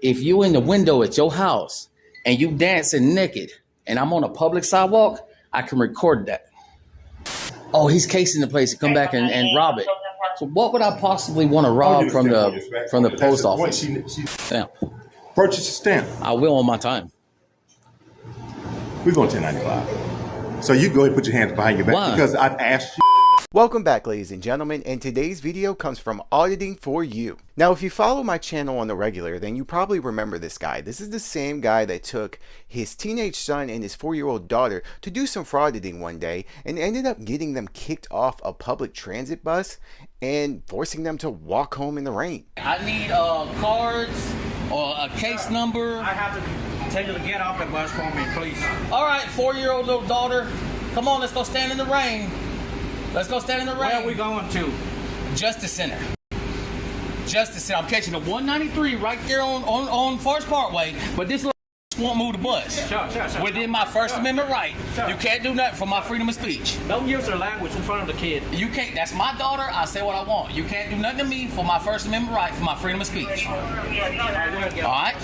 if you in the window at your house and you dancing naked and I'm on a public sidewalk, I can record that. Oh, he's casing the place to come back and rob it. So what would I possibly want to rob from the post office? Stamp. Purchase a stamp. I will on my time. We're going 1095. So you go ahead and put your hands behind your back. Why? Because I've asked you. Welcome back, ladies and gentlemen, and today's video comes from Auditing for You. Now, if you follow my channel on the regular, then you probably remember this guy. This is the same guy that took his teenage son and his 4-year-old daughter to do some frauditing one day and ended up getting them kicked off a public transit bus and forcing them to walk home in the rain. I need cards or a case number. I have to tell you to get off the bus for me, please. All right, 4-year-old little daughter. Come on, let's go stand in the rain. Let's go stand in the rain. Where are we going to? Justice Center. Justice Center. I'm catching a 193 right there on Forest Parkway, but this little won't move the bus. Sure. Within my First Amendment right. Sure. You can't do nothing for my freedom of speech. Don't use their language in front of the kid. You can't. That's my daughter. I say what I want. You can't do nothing to me for my First Amendment right, for my freedom of speech. All right?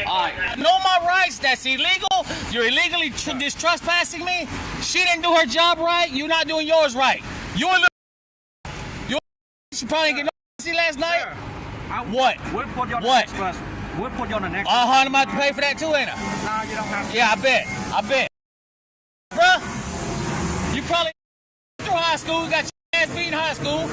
All right. I know my rights. That's illegal. You're illegally just trespassing me. She didn't do her job right. You're not doing yours right. You a little. She probably didn't get no pussy last night. What? We'll put you on the What? next bus. We'll put you on the next bus. I'm about to pay for that too, ain't I? No, you don't have to. Yeah, I bet. Bruh, you probably through high school, got your ass beat in high school.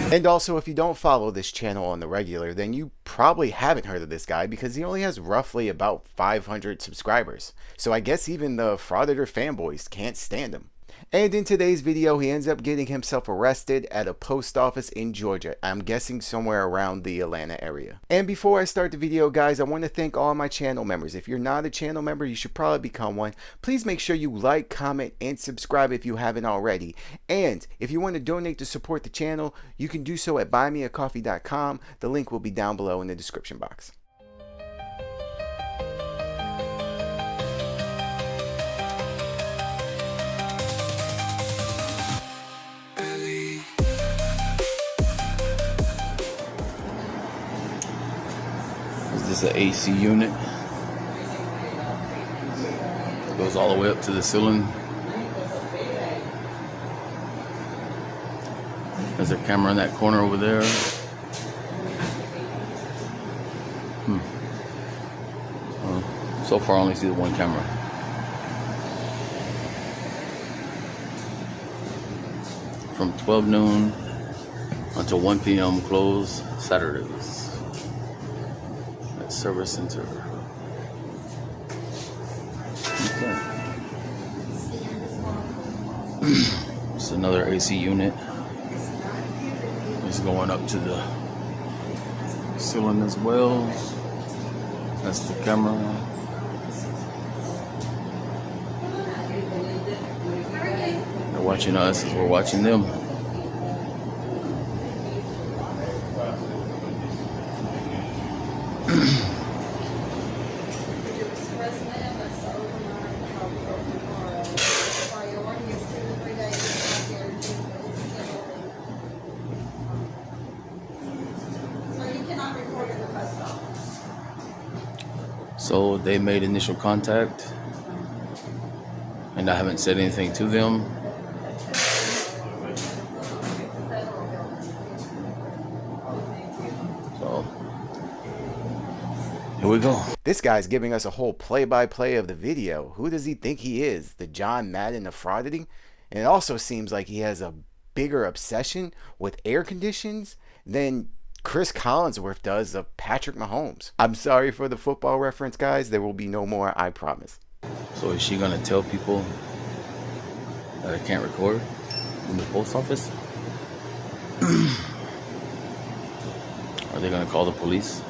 And also, if you don't follow this channel on the regular, then you probably haven't heard of this guy because he only has roughly about 500 subscribers. So I guess even the Frauditor fanboys can't stand him. And in today's video, he ends up getting himself arrested at a post office in Georgia. I'm guessing somewhere around the Atlanta area. And before I start the video, guys, I want to thank all my channel members. If you're not a channel member, you should probably become one. Please make sure you like, comment, and subscribe if you haven't already. And if you want to donate to support the channel, you can do so at buymeacoffee.com. The link will be down below in the description box. This is an AC unit. It goes all the way up to the ceiling. There's a camera in that corner over there. So far I only see the one camera. From 12 noon until 1 p.m. closed Saturdays. Service center. Okay. It's another AC unit. It's going up to the ceiling as well. That's the camera. They're watching us as we're watching them. So they made initial contact, and I haven't said anything to them. So here we go. This guy's giving us a whole play-by-play of the video. Who does he think he is? The John Madden of frauditing? And it also seems like he has a bigger obsession with air conditions than Chris Collinsworth does of Patrick Mahomes. I'm sorry for the football reference, guys. There will be no more, I promise. So is she gonna tell people that I can't record in the post office? Are they gonna call the police?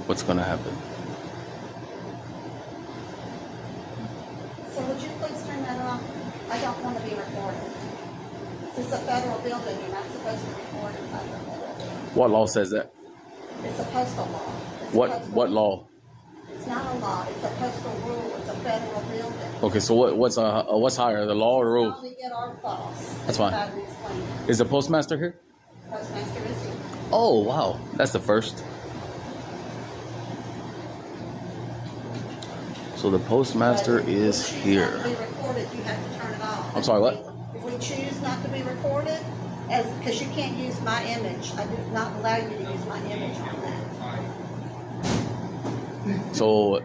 What's gonna happen? So would you please turn that off? I don't want to be recorded. This is a federal building. You're not supposed to record inside the building. What law says that? It's a postal law. What law? It's not a law. It's a postal rule. It's a federal building. Okay, so what's higher, the law or the rules? We get our boss. That's fine. Is the postmaster here? Postmaster is here. Oh, wow. That's the first. So the postmaster But if is we choose here. not to be recorded, you have to turn it off. I'm sorry, what? If we choose not to be recorded, because you can't use my image, I do not allow you to use my image on that. So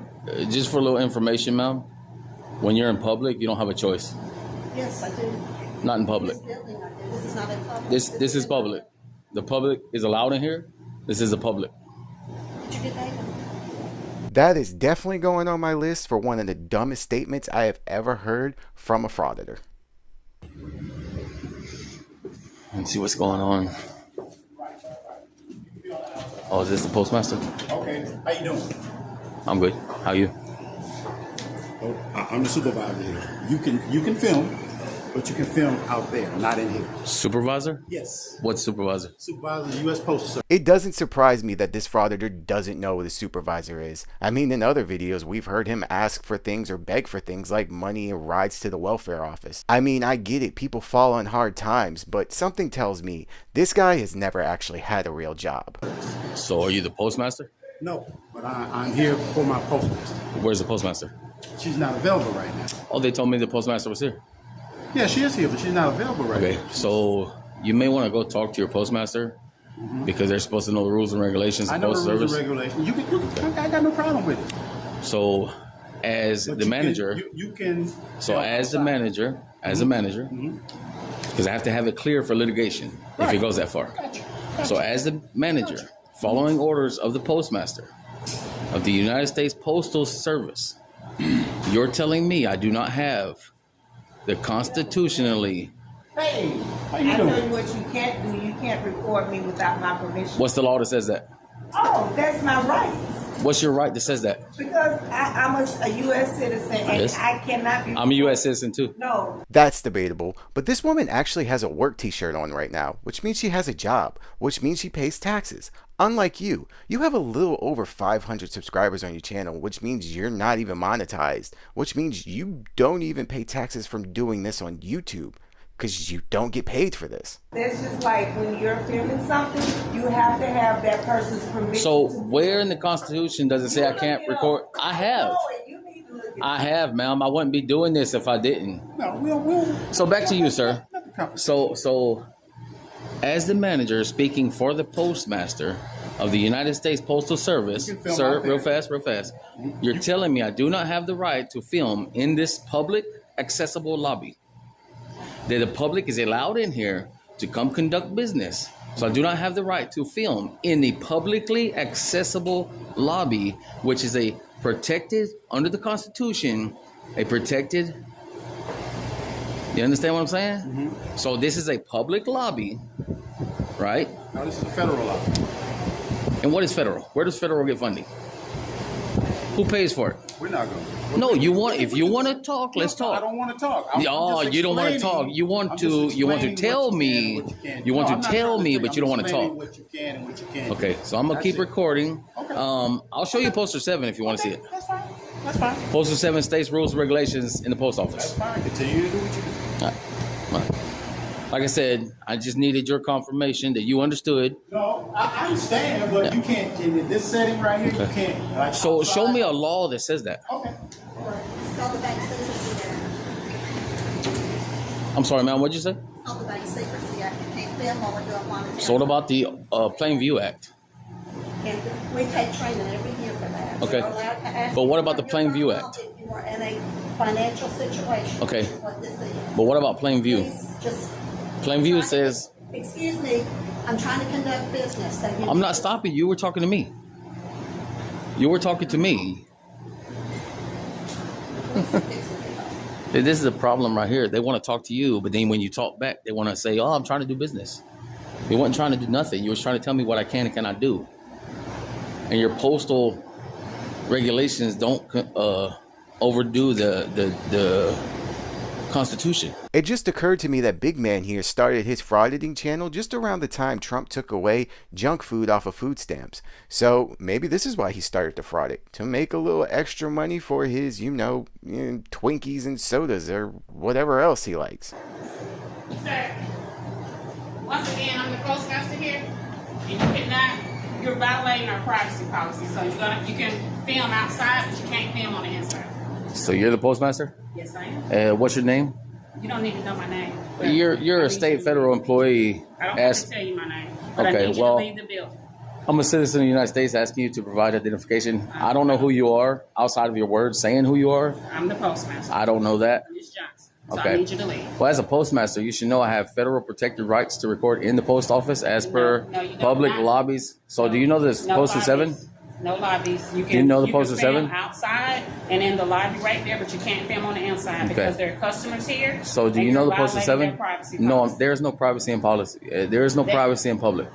just for a little information, ma'am, when you're in public, you don't have a choice. Yes, I do. Not in public. This building, I do. This is not in public. This is public. The public is allowed in here. This is a public. Did you get that? That is definitely going on my list for one of the dumbest statements I have ever heard from a frauditor. Let's see what's going on. Oh, is this the postmaster? Okay, how you doing? I'm good. How you? Oh, I'm the supervisor here. You can film, but you can film out there, not in here. Supervisor? Yes. What supervisor? Supervisor, U.S. Postal Service. It doesn't surprise me that this frauditor doesn't know what a supervisor is. I mean, in other videos, we've heard him ask for things or beg for things like money and rides to the welfare office. I mean, I get it, people fall on hard times, but something tells me this guy has never actually had a real job. So are you the postmaster? No, but I'm here for my postmaster. Where's the postmaster? She's not available right now. Oh, they told me the postmaster was here. Yeah, she is here, but she's not available right Okay, now. so you may want to go talk to your postmaster because they're supposed to know the rules and regulations I of know postal the rules service. and regulations. I got no problem with it. So as But the you manager, can, you can. so as the manager, because I have to have it clear for litigation if it Right. goes that far. So as the manager, following orders of the postmaster of the United States Postal Service, you're telling me I do not have the constitutionally, Hey, how you I tell you doing? what you can't do. You can't record me without my permission. what's the law that says that? Oh, that's my right. What's your right that says that? Because I'm a U.S. citizen and Yes. I cannot be. I'm a U.S. citizen too. No. That's debatable, but this woman actually has a work t-shirt on right now, which means she has a job, which means she pays taxes. Unlike you have a little over 500 subscribers on your channel, which means you're not even monetized, which means you don't even pay taxes from doing this on YouTube, because you don't get paid for this. That's just like when you're filming something, you have to have that person's permission. So to do where it. in the Constitution does it say I can't record? I have. No, you need to look at I have, ma'am. I wouldn't be doing this if I didn't. No, we'll. So back to you, sir. Let the conversation. So as the manager speaking for the postmaster of the United States Postal Service, You can film sir, out there. real fast. You're telling me I do not have the right to film in this public accessible lobby. That the public is allowed in here to come conduct business. So I do not have the right to film in the publicly accessible lobby, which is a protected, under the Constitution, a protected, you understand what I'm saying? So this is a public lobby, right? No, this is a federal law. And what is federal? Where does federal get funding? Who pays for it? We're not going. No, if you want to talk, let's I talk. don't want to talk. Oh, you don't want to talk. You want to tell me. You want to tell me, but you don't want to talk. What you can and what you can't. Okay, so I'm gonna keep recording. Okay. I'll show you poster 7 if you want to see it. That's fine. That's fine. Poster 7 states rules and regulations in the post That's office. fine. Continue to do what you do. All right. All right. Like I said, I just needed your confirmation that you understood. No, I understand, but you can't in this setting right here. You can't. Like, So show me a outside. law that says that. Okay. It's called the Bank Secrecy Act. I'm sorry, ma'am. What'd you say? It's called the Bank Secrecy Act. You can't film while we're doing monitoring. So what about the Plain View Act? And we take training every year for that. Okay. We're allowed to ask But what you about the for Plain your View phone Act? If you are in a financial situation. Okay. Which is what this is. But what about Plain View? Please just. Plain View says, Excuse me, I'm trying to conduct business. So you I'm not stopping you. You were talking to me. You were talking to me. This is a problem right here. They want to talk to you, but then when you talk back, they want to say, oh, I'm trying to do business. You weren't trying to do nothing. You was trying to tell me what I can and cannot do. And your postal regulations don't overdo the Constitution. It just occurred to me that Big Man here started his frauditing channel just around the time Trump took away junk food off of food stamps. So maybe this is why he started to fraud it, to make a little extra money for his, Twinkies and sodas or whatever else he likes. Sir, once again, I'm the postmaster here. and you cannot, you're violating our privacy policy. So you can film outside, but you can't film on the inside. So you're the postmaster? Yes, I am. What's your name? You don't need to know my name. but You're a state federal employee. I don't have to tell you my name. But Okay, I need you well, to leave the building. I'm a citizen of the United States asking you to provide identification. I don't know who you are outside of your words saying who you are. I'm the postmaster. I don't know that. Miss Johnson. So Okay. I need you to leave. Well, as a postmaster, you should know I have federal protected rights to record in the post office as per No, you don't. public Not- lobbies. So do you know this No Postal lobbies. 7? No lobbies. You can, Do you know the can Postal film 7? outside and in the lobby right there, but you can't film on the inside because there are customers here. So do and you know you're the Postal violating 7? their privacy No, policy. there is no privacy in policy. There is no privacy in public.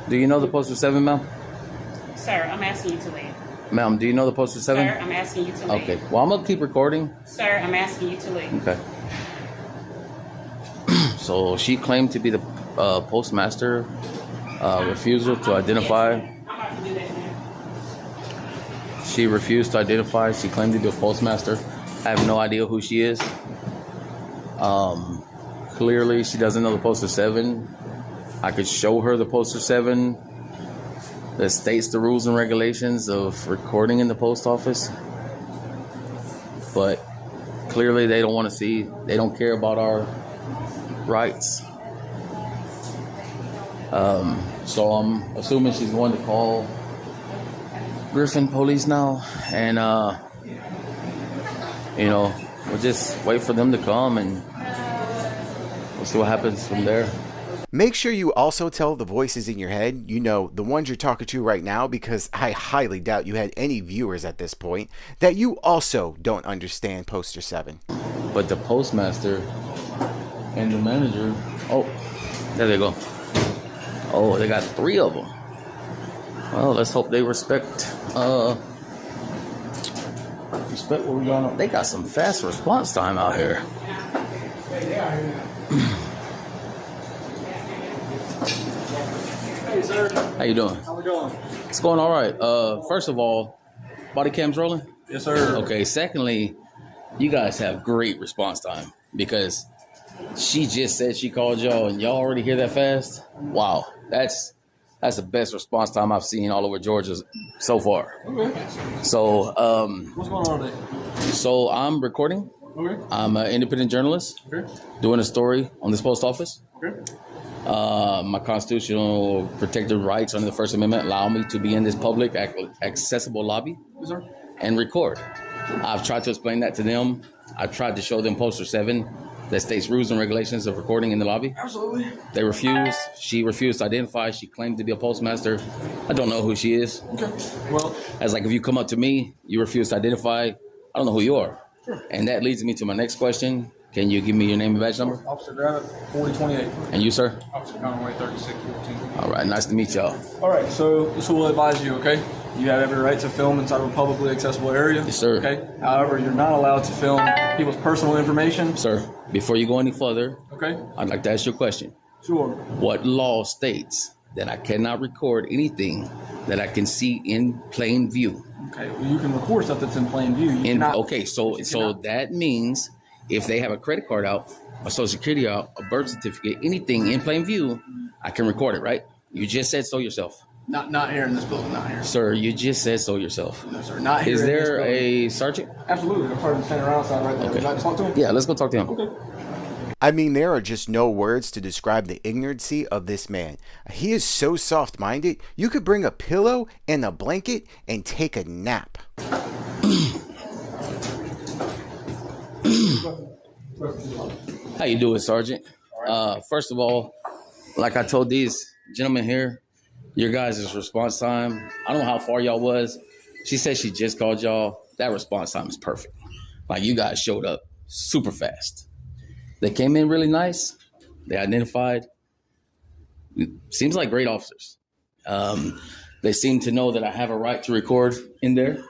Do you know the Postal 7, ma'am? Sir, I'm asking you to leave. Ma'am, do you know the Postal 7? Sir, I'm asking you to leave. Okay. Well, I'm going to keep recording. Sir, I'm asking you to leave. Okay. So she claimed to be the postmaster. Refusal to identify. I'm about to do that now. She refused to identify. She claimed to be a postmaster. I have no idea who she is. Clearly, she doesn't know the Postal 7. I could show her the Postal 7 that states the rules and regulations of recording in the post office. But clearly, they don't want to see. They don't care about our rights. So I'm assuming she's going to call Griffin police now, and we'll just wait for them to come and we'll see what happens from there. Make sure you also tell the voices in your head, the ones you're talking to right now, because I highly doubt you had any viewers at this point, that you also don't understand Poster 7. But the postmaster and the manager, oh, there they go. Oh, they got 3 of them. Well, let's hope they respect what we're going on. They got some fast response time out here. Hey, sir. How you doing? How we doing? It's going all right. First of all, body cam's rolling? Yes, sir. Okay, secondly, you guys have great response time because she just said she called y'all and y'all already hear that fast? Wow, that's the best response time I've seen all over Georgia so far. Okay. So, What's going on today? so I'm recording. Okay. I'm an independent journalist Okay. doing a story on this post office. Okay. My constitutional protected rights under the First Amendment allow me to be in this public accessible lobby Yes, sir. and record. I've tried to explain that to them. I tried to show them Poster 7 that states rules and regulations of recording in the lobby. Absolutely. They refused. She refused to identify. She claimed to be a postmaster. I don't know who she is. Okay. Well, As like if you come up to me, you refuse to identify, I don't know who you are. Sure. And that leads me to my next question. Can you give me your name and badge number? Officer Gravett, 4028. And you, sir? Officer Conway, 3614. All right, nice to meet y'all. All right, so this will advise you, okay? You have every right to film inside of a publicly accessible area. Yes, sir. Okay. However, you're not allowed to film people's personal information. Sir, before you go any further, Okay. I'd like to ask you a question. Sure. What law states that I cannot record anything that I can see in plain view? Okay. Well, you can record stuff that's in plain view. You cannot, Okay, so that means if they have a credit card out, a social security out, a birth certificate, anything in plain view, I can record it, right? You just said so yourself. Not here in this building. Not here. Sir, you just said so yourself. No, sir. Not here. Is in this there building. a sergeant? Absolutely. I'm part of the center outside right there. Okay. Would you like to talk to him? Yeah, let's go talk to him. Okay. I mean, there are just no words to describe the ignorancy of this man. He is so soft-minded, you could bring a pillow and a blanket and take a nap. How you doing, Sergeant? First of all, like I told these gentlemen here, your guys' response time, I don't know how far y'all was. She said she just called y'all. That response time is perfect. Like, you guys showed up super fast. They came in really nice. They identified. Seems like great officers. They seem to know that I have a right to record in there.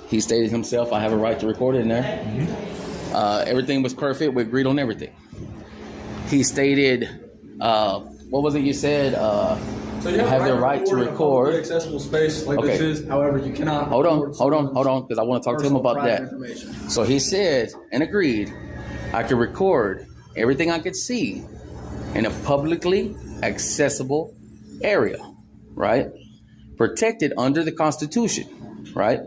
He stated himself, I have a right to record in there. Everything was perfect. We agreed on everything. He stated, what was it you said? So you have the right to in a record. publicly accessible space like Okay. this is. However, you cannot. Hold on, record because I want to talk to him personal about private that. information. So he said and agreed I could record everything I could see in a publicly accessible area, right? Protected under the Constitution, right?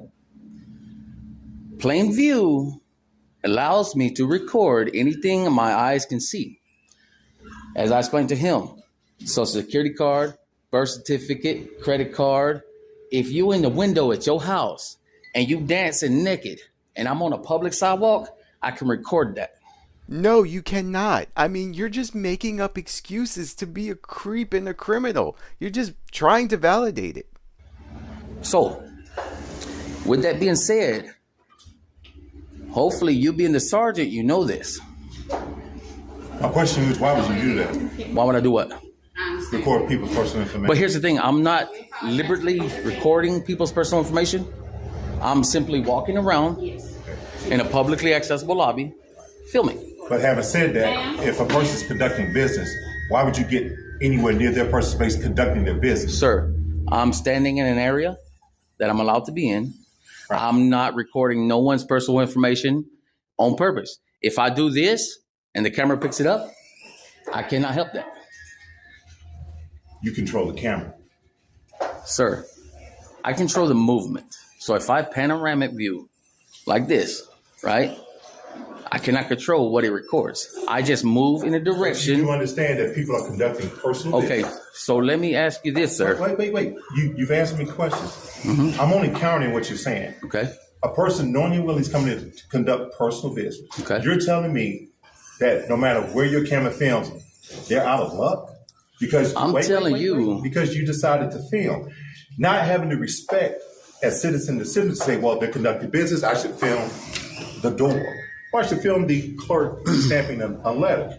Plain view allows me to record anything my eyes can see. As I explained to him, Social Security card, birth certificate, credit card. If you in the window at your house and you dancing naked and I'm on a public sidewalk, I can record that. No, you cannot. I mean, you're just making up excuses to be a creep and a criminal. You're just trying to validate it. So, with that being said, hopefully you being the sergeant, you know this. My question is, why would you do that? Why would I do what? Record people's personal information. But here's the thing, I'm not liberally recording people's personal information. I'm simply walking around in a publicly accessible lobby, filming. But having said that, if a person's conducting business, why would you get anywhere near their personal space conducting their business? Sir, I'm standing in an area that I'm allowed to be in. Right. I'm not recording no one's personal information on purpose. If I do this and the camera picks it up, I cannot help that. You control the camera. Sir, I control the movement. So if I panoramic view like this, right? I cannot control what it records. I just move in a direction. You understand that people are conducting personal Okay, business. so let me ask you this, sir. Wait. You've asked me questions. Mm-hmm. I'm only counting what you're saying. Okay. A person knowing and willing is coming in to conduct personal business. Okay. You're telling me that no matter where your camera films, they're out of luck? Because I'm telling you. because you decided to film. Not having the respect as citizen to citizen to say, well, they're conducting business, I should film the door. Or I should film the clerk stamping a letter.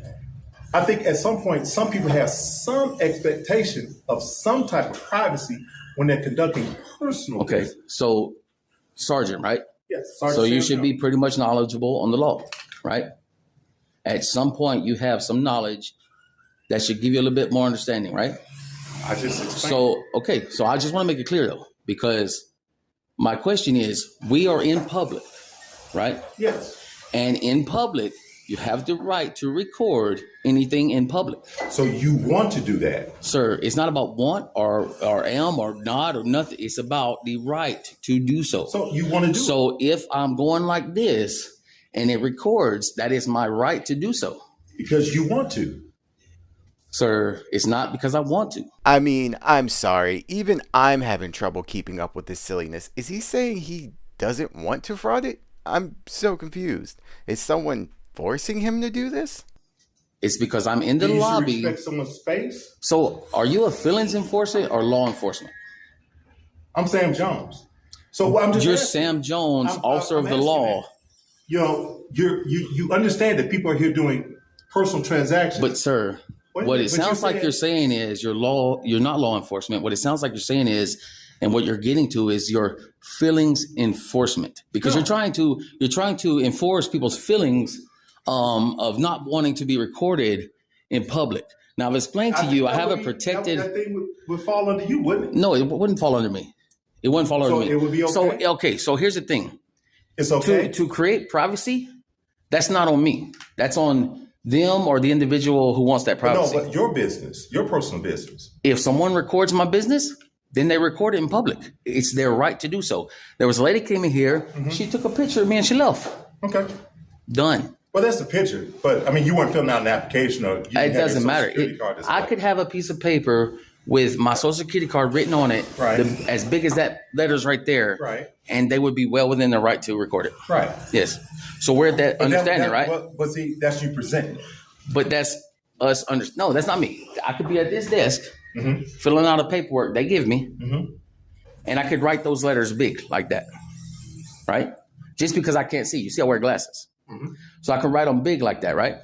I think at some point, some people have some expectation of some type of privacy when they're conducting personal Okay, business. so Sergeant, right? Yes. So you should be pretty much knowledgeable on the law, right? At some point, you have some knowledge that should give you a little bit more understanding, right? I just explained. So, okay, so I just want to make it clear though, because my question is, we are in public, right? Yes. And in public, you have the right to record anything in public. So you want to do that? Sir, it's not about want or am or not or nothing. It's about the right to do so. So you want to do it? So if I'm going like this and it records, that is my right to do so. Because you want to. Sir, it's not because I want to. I mean, I'm sorry. Even I'm having trouble keeping up with this silliness. Is he saying he doesn't want to fraud it? I'm so confused. Is someone forcing him to do this? It's because I'm in the You should lobby. respect someone's space. So are you a feelings enforcement or law enforcement? I'm Sam Jones. So I'm just You're asking. Sam Jones, I'm officer of the asking law. that. You know, you understand that people are here doing personal transactions. But sir, Wait, what but it sounds like you're saying is you're not law enforcement. What it sounds like you're saying is, and what you're getting to is your feelings enforcement, because No. you're trying to enforce people's feelings of not wanting to be recorded in public. Now I've explained to you, I have a protected. That thing would fall under you, wouldn't it? No, it wouldn't fall under me. It wouldn't fall under me. it would be okay? So okay, so here's the thing. It's okay. To create privacy, that's not on me. That's on them or the individual who wants that privacy. No, but your business, your personal business. If someone records my business, then they record it in public. It's their right to do so. There was a lady came in here. She took a picture of me and she left. Okay. Done. Well, that's the picture. But I mean, you weren't filling out an application, or you didn't It have your doesn't Social matter. Security card I could have a piece of paper with my Social Security card written on it, Right. as big as that letters right there, Right. and they would be well within their right to record it. Right. Yes. So we're at that But understanding, right? But see, that's you presenting. But that's us. No, that's not me. I could be at this desk Mm-hmm. filling out a paperwork they give me, Mhm. and I could write those letters big like that, right? Just because I can't see. You see, I wear glasses, Mm-hmm. so I can write them big like that, right?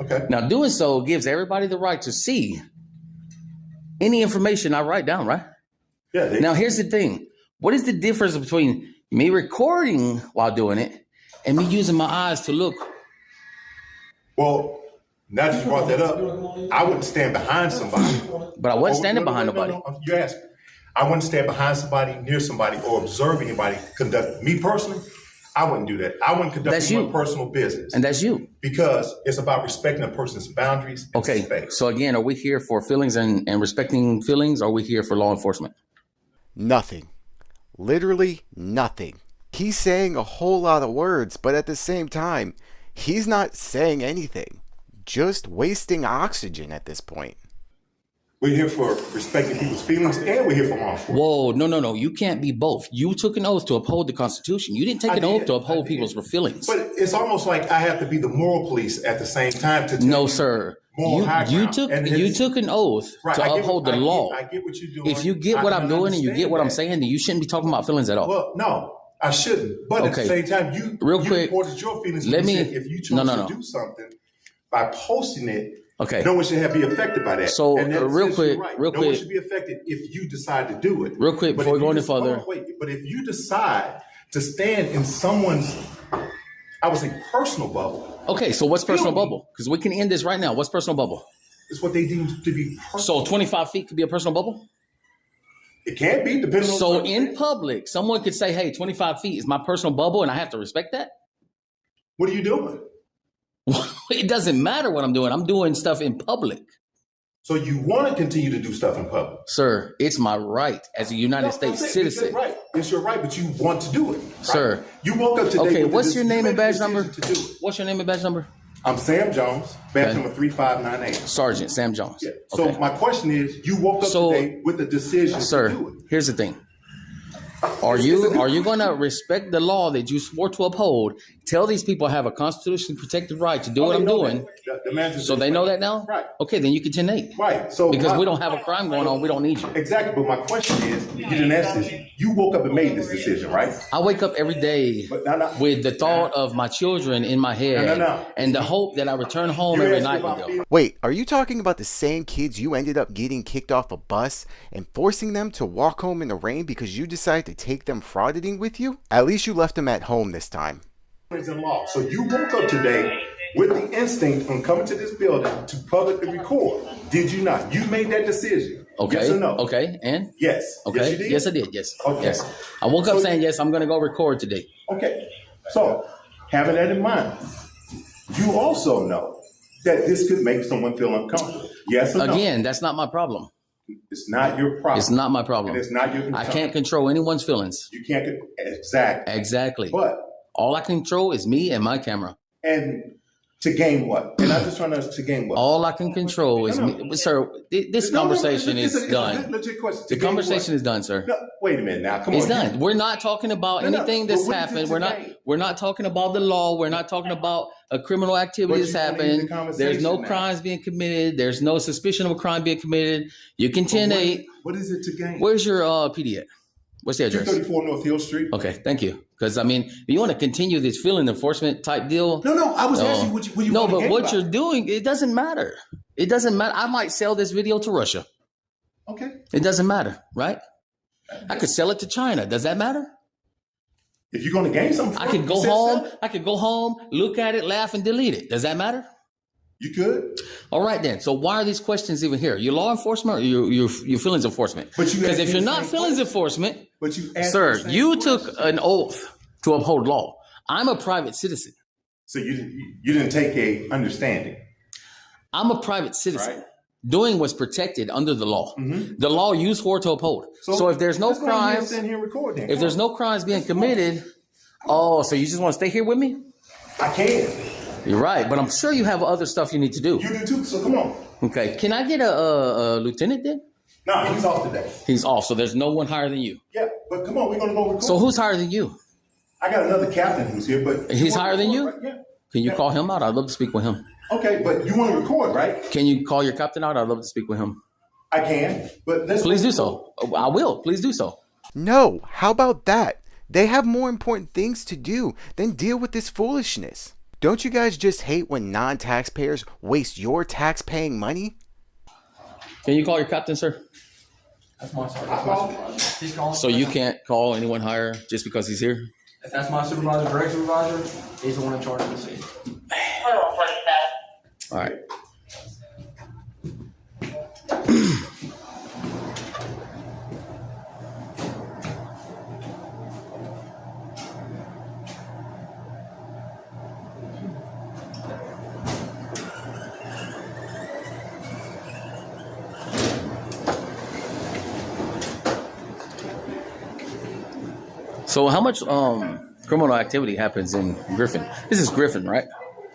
Okay. Now, doing so gives everybody the right to see any information I write down, right? Yeah. Now, here's the thing. What is the difference between me recording while doing it and me using my eyes to look? Well, now that you brought that up, I wouldn't stand behind somebody. But I wasn't standing No, behind no, nobody. no. You asked me. I wouldn't stand behind somebody, near somebody, or observe anybody conduct. Me personally, I wouldn't do that. I wouldn't conduct That's my you. personal business. And that's you. Because it's about respecting a person's boundaries and Okay. space. So again, are we here for feelings and respecting feelings? Or are we here for law enforcement? Nothing. Literally nothing. He's saying a whole lot of words, but at the same time, he's not saying anything. Just wasting oxygen at this point. We're here for respecting people's feelings, and we're here for law enforcement. Whoa, no. You can't be both. You took an oath to uphold the Constitution. You didn't take I an oath did. to uphold I did. people's feelings. But it's almost like I have to be the moral police at the same time to No, take sir. moral high You ground. took And you it's- took an oath Right, to I get uphold what- the I get- law. I get what you're doing. If you get I what can I'm doing and you get what I'm understand saying, then you shouldn't be talking about feelings at all. that. Well, no, I shouldn't. But at the Okay. same time, you Quick, reported your feelings. let When you me- said if you chose No. to do something by posting it, Okay. no one should be affected by that. So, And that real says quick, you're right. real no one quick. should be affected if you decide to do it. Real quick, But before if we go you any just- hold further. on, wait. But if you decide to stand in someone's, I would say, personal bubble, Okay, so what's personal Feel me. bubble? Because we can end this right now. What's personal bubble? it's what they deem to be personal. So 25 feet could be a personal bubble? It can be, depending on So the in public, someone could say, hey, 25 feet is my personal bubble and I have to respect that? What are you doing? It doesn't matter what I'm doing. I'm doing stuff in public. So you want to continue to do stuff in public. Sir, it's my right as a United States It's citizen. your right. It's your right, but you want to do it. Right? Sir. You woke up today. Okay, with the what's your you name made and the badge decision number? To do it. What's your name and badge number? I'm Sam Jones, badge Okay. number 3598. Sergeant Sam Jones. Yeah. So Okay. my question is, you woke up So, today with a decision to do Sir, it. here's the thing. Are you going to respect the law that you swore to uphold? Tell these people I have a constitutionally protected right to do what They I'm know doing. that. The manager So said- they know that now? Right. Okay, then you can 10-8. Right. So Because we don't have a crime going on. We don't need you. Exactly. But my question is, you didn't ask this. You woke up and made this decision, right? I wake up every day But no. with the thought of my children in my head No. and the hope that I return home You every asked night about with them. feelings. Wait, are you talking about the same kids you ended up getting kicked off a bus and forcing them to walk home in the rain because you decided to take them frauditing with you? At least you left them at home this time. In law. So you woke up today with the instinct on coming to this building to publicly record. Did you not? You made that decision. Okay. Yes or no? Okay. And? Yes. Okay. Yes, you did? Yes, I did. Yes. Okay. Yes. I woke up So- saying, yes, I'm going to go record today. Okay. So, having that in mind, you also know that this could make someone feel uncomfortable. Yes or no? Again, that's not my problem. It's not your problem. It's not my problem. And it's not your concern. I can't control anyone's feelings. You can't. Exactly. Exactly. But, All I control is me and my camera. and to gain what? And I'm just trying to gain what? All I can control is No. me. Sir, this No, conversation it's is a done. legit question. To The gain conversation what? is done, sir. No, wait a minute now. Come It's on. done. We're not talking about No, no, anything but that's what is it happened. to We're gain? not talking about the law. We're not talking about a criminal activity But that's you wanna end the happened. There's no conversation now. crimes being committed. There's no suspicion of a crime being committed. You can 10-8. What is it to gain? Where's your PD at? What's the address? 234 North Hill Street. Okay, thank you. Because I mean, if you want to continue this feeling enforcement type deal. No, I was asking what you No, want to but gain what by you're it. doing, it doesn't matter. It doesn't matter. I might sell this video to Russia. Okay. It doesn't matter, right? I could sell it to China. Does that matter? If you're going to gain something, I could go home. I could go home, look at it, laugh, and delete it. Does that matter? You could. All right, then. So why are these questions even here? You law enforcement or you feelings enforcement? But you Because asked if me you're the not same feelings question. enforcement, But you asked sir, the same you took question. an oath to uphold law. I'm a private citizen. So you didn't take a understanding. I'm a private citizen. Right. Doing what's protected under the law. Mhm. The law you swore to uphold. So if there's no let's go ahead and crimes, stand here and record then. if there's no crimes being committed, oh, so you just want to stay here with me? I can. You're right, but I'm sure you have other stuff you need to do. You do too. So come on. Okay, can I get a lieutenant then? No, he's off today. He's off, so there's no one higher than you. Yeah, but come on, we're gonna go record. So who's higher than you? I got another captain who's here, but He's you wanna higher than you? record, right? Yeah. Can you Yeah. call him out? I'd love to speak with him. Okay, but you want to record, right? Can you call your captain out? I'd love to speak with him. I can, but let's Please do so. I will. Please do so. No, how about that? They have more important things to do than deal with this foolishness. Don't you guys just hate when non-taxpayers waste your tax-paying money? Can you call your captain, sir? That's my supervisor. He's calling. So you can't call anyone higher just because he's here? If that's my supervisor, direct supervisor, he's the one in charge of the scene. All right. So how much criminal activity happens in Griffin? This is Griffin, right?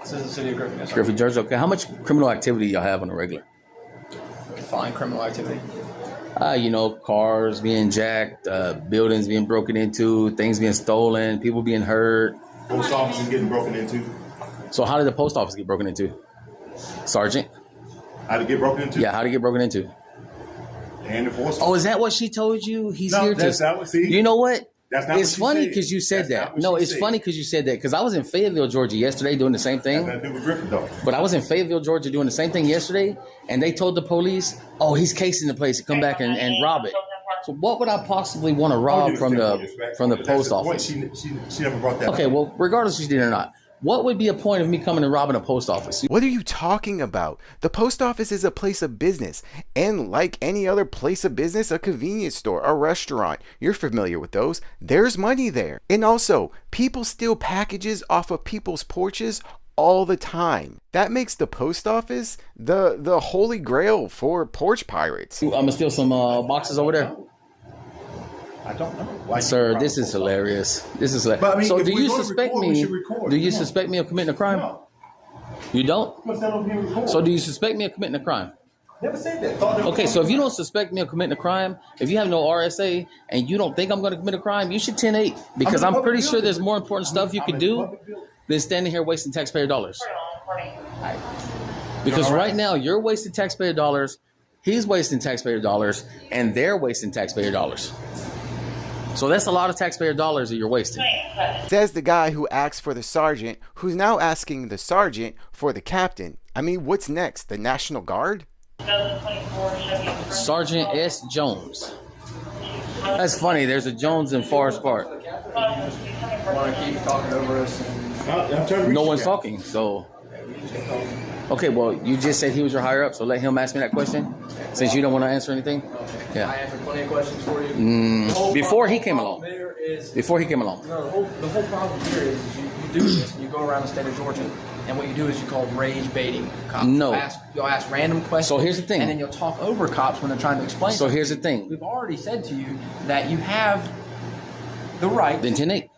This is the city of Griffin. Yes, sir. Griffin, Georgia. Okay. How much criminal activity y'all have on a regular? Define criminal activity. Cars being jacked, buildings being broken into, things being stolen, people being hurt. Post offices getting broken into. So how did the post office get broken into? Sergeant? How to get broken into? Yeah, how did it get broken into? And enforcement. Oh, is that what she told you? He's No, here to. that's not what. See, You know what? That's not It's what she funny said. because you said That's not that. what No, she it's said. funny because you said that because I was in Fayetteville, Georgia yesterday doing the same thing. That's nothing to do with Griffin, though. But I was in Fayetteville, Georgia doing the same thing yesterday, and they told the police, "Oh, he's casing the place to come back and rob it." So what would I possibly want to rob from the post office? She never brought that Okay, up. well, regardless if she did or not, what would be a point of me coming and robbing a post office? What are you talking about? The post office is a place of business. And like any other place of business, a convenience store, a restaurant, you're familiar with those, there's money there. And also, people steal packages off of people's porches all the time. That makes the post office the holy grail for porch pirates. I'm gonna steal some boxes over there. I don't know. Why Sir, you this is hilarious. This is hilarious. But, I mean, so if do we're you gonna suspect record, we me? should record. Do you Come on. suspect me of committing a crime? No. You don't? What's that over here recording? So do you suspect me of committing a crime? Never said that. Thought that was Okay, so if you don't suspect me of committing a crime, if you have no RSA and you don't think I'm going to commit a crime, you should 10-8 because I'm pretty sure there's more important stuff you could do than standing here wasting taxpayer dollars. Because right now you're wasting taxpayer dollars, he's wasting taxpayer dollars, and they're wasting taxpayer dollars. So that's a lot of taxpayer dollars that you're wasting. Says the guy who asked for the sergeant, who's now asking the sergeant for the captain. I mean, what's next? The National Guard? Sergeant S. Jones. That's funny. There's a Jones in Forest Park. Want to keep talking over us? I'm trying to reach No you one's guys. talking, so. Okay, well, you just said he was your higher up, so let him ask me that question, since you don't want to answer anything. I Yeah. answered plenty of questions for you. The whole Before he problem- came along. There is, Before he came along. no, the whole problem here is you do this and you go around the state of Georgia, and what you do is you call rage baiting cops. No. You'll ask random questions. So here's the thing. And then you'll talk over cops when they're trying to explain. So something. here's the thing. We've already said to you that you have the right. Then 10-8.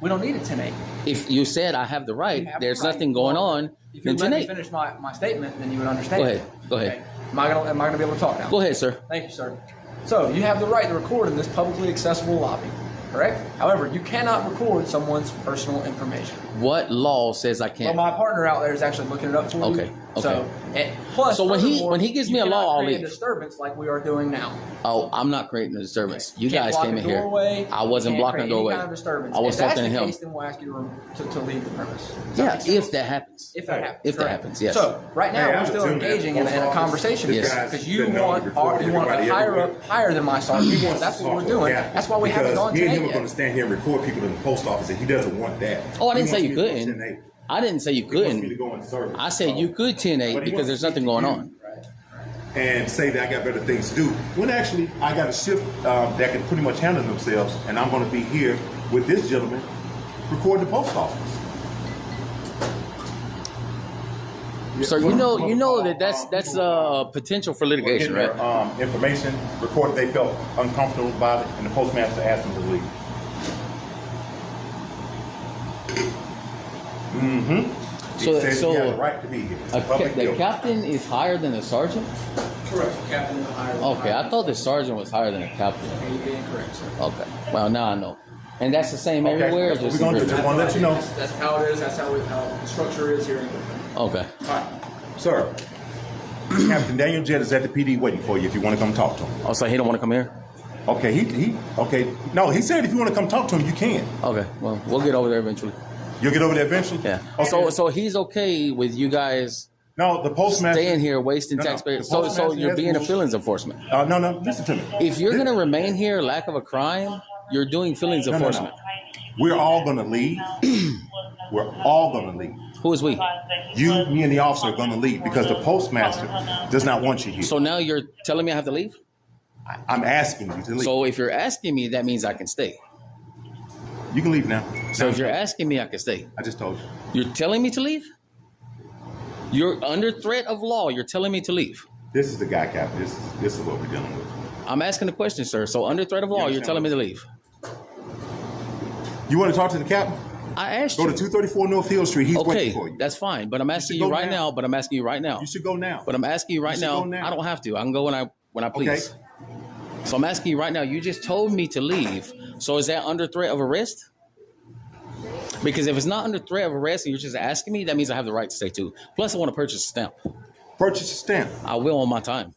We don't need a 10-8. If you said I have the right, You have there's the right. nothing going on, If you then let me 10-8. finish my statement, then you would understand. Go ahead. Go ahead. Okay. Am I gonna be able to talk now? Go ahead, sir. Thank you, sir. So you have the right to record in this publicly accessible lobby, correct? However, you cannot record someone's personal information. What law says I Well, can't? my partner out there is actually looking it up for you. Okay, okay. So, and plus, So when he- furthermore, when he gives me you a law, cannot I'll create a leave. disturbance like we are doing now. Oh, I'm not creating a disturbance. You Can't guys block came a in here. doorway, I wasn't can't blocking a create any doorway. kind of disturbance. I was if that's talking to the him. case, then we'll ask you to leave the premise. Does Yeah, that make sense? if that happens. If that happens. If that correct. happens, yes. So right now Hey, we're I'm still assuming engaging that in a post conversation office, Yes. because you sitting down want recording you want a everybody higher everywhere. up higher than my sergeant. He wants That's to what we're talk to doing. a captain That's why we haven't because gone me and him to are going to stand here and record people in the post office, and he doesn't want that. Oh, I He didn't say wants you me to go couldn't. 10-8. I didn't say you He wants me to couldn't. go in service. I said you could But 10-8 he because wants there's to nothing speak going to on. you and say that I got better things to do. When actually I got a shift that can pretty much handle themselves, and I'm going to be here with this gentleman recording the post office. So you know that's potential for litigation, Getting right? their information recorded. They felt uncomfortable about it, and the postmaster asked them to leave. Mm-hmm. So- He said so he had the right to be here. It's a public The building. captain is higher than the sergeant? Correct. Captain is a higher. Okay, I thought the sergeant was higher than the captain. You're being correct, sir. Okay, well now I know. And that's the same Okay, everywhere? Or that's what just we're gonna in do. Griffin? Just want to let you know, That's how it is. That's how the structure is here in Griffin. Okay. All right. sir. Captain Daniel Jett is at the PD waiting for you if you want to come talk to him. Oh, so he don't want to come here? Okay, okay. No, he said if you want to come talk to him, you can. Okay, well, we'll get over there eventually. You'll get over there eventually. Yeah. Okay. So he's okay with you guys no, the postmaster staying here wasting No, taxpayer. the So postmaster you're has being a rules. feelings enforcement. No, listen to me. If you're gonna remain here, lack of a crime, you're doing feelings No. enforcement. We're all gonna leave. We're all gonna leave. Who is we? You, me, and the officer are gonna leave because the postmaster does not want you here. So now you're telling me I have to leave? I'm asking you to leave. So if you're asking me, that means I can stay. You can leave now. So if you're asking me, I can stay. I just told you. You're telling me to leave? You're under threat of law. You're telling me to leave. This is the guy, Captain. This is what we're dealing with. I'm asking the question, sir. So under threat of law, you're telling me to leave. You want to talk to the captain? I asked Go you. to 234 North Hill Street. He's Okay, waiting for you. that's fine. But I'm asking should you go right now. now. But I'm asking you right now. You should go now. But I'm asking you right should now. go now. I don't have to. I can go when I please. So I'm asking you right now. You just told me to leave. So is that under threat of arrest? Because if it's not under threat of arrest and you're just asking me, that means I have the right to stay too. Plus, I want to purchase a stamp. Purchase a stamp. I will on my time.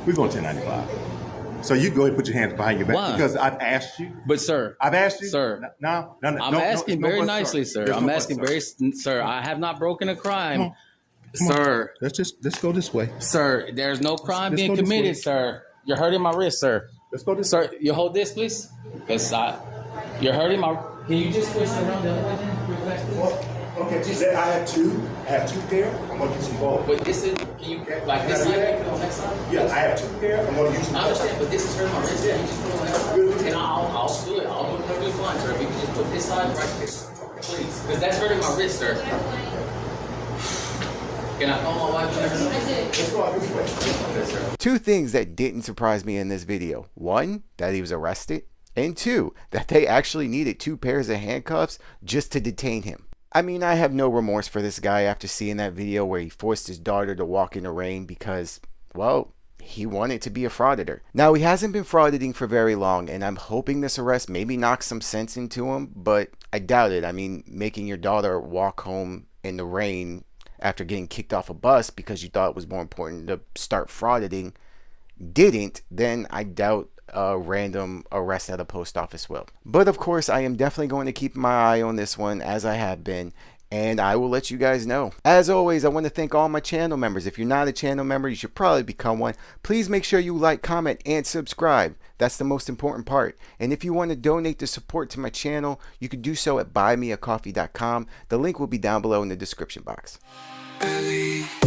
We're going 1095. So you go ahead and put your hands behind your back. Why? Because I've asked you. But sir, I've asked you. Sir. No. I'm asking very nicely, sir. I'm asking very, sir. I have not broken a crime, sir. Let's go this way. Sir, there's no crime Let's being go this way. committed, sir. You're hurting my wrist, sir. Let's go this way. Sir, you hold this, please. Because you're hurting my. Can you just twist it around the other way, then, real fast, please? Okay, I have two. I have two pair. I'm going to use them both. But this is, can you, like this side, put on that side? Yeah, I have two pair. I'm going to use them I both. understand, but this is hurting my wrist. Yeah, you just put it on that side. And I'll do it. I'll do it perfectly fine, sir. If you can just put this side right here, please. Because that's hurting my wrist, sir. Can I call my wife? Let's go out this way. Okay, sir. Two things that didn't surprise me in this video. One, that he was arrested. And two, that they actually needed 2 pairs of handcuffs just to detain him. I mean, I have no remorse for this guy after seeing that video where he forced his daughter to walk in the rain because, well, he wanted to be a frauditor. Now, he hasn't been frauditing for very long, and I'm hoping this arrest maybe knocks some sense into him, but I doubt it. I mean, making your daughter walk home in the rain after getting kicked off a bus because you thought it was more important to start frauditing didn't, then I doubt a random arrest at a post office will. But of course, I am definitely going to keep my eye on this one as I have been, and I will let you guys know. As always, I want to thank all my channel members. If you're not a channel member, you should probably become one. Please make sure you like, comment, and subscribe. That's the most important part. And if you want to donate the support to my channel, you can do so at buymeacoffee.com. The link will be down below in the description box. Believe.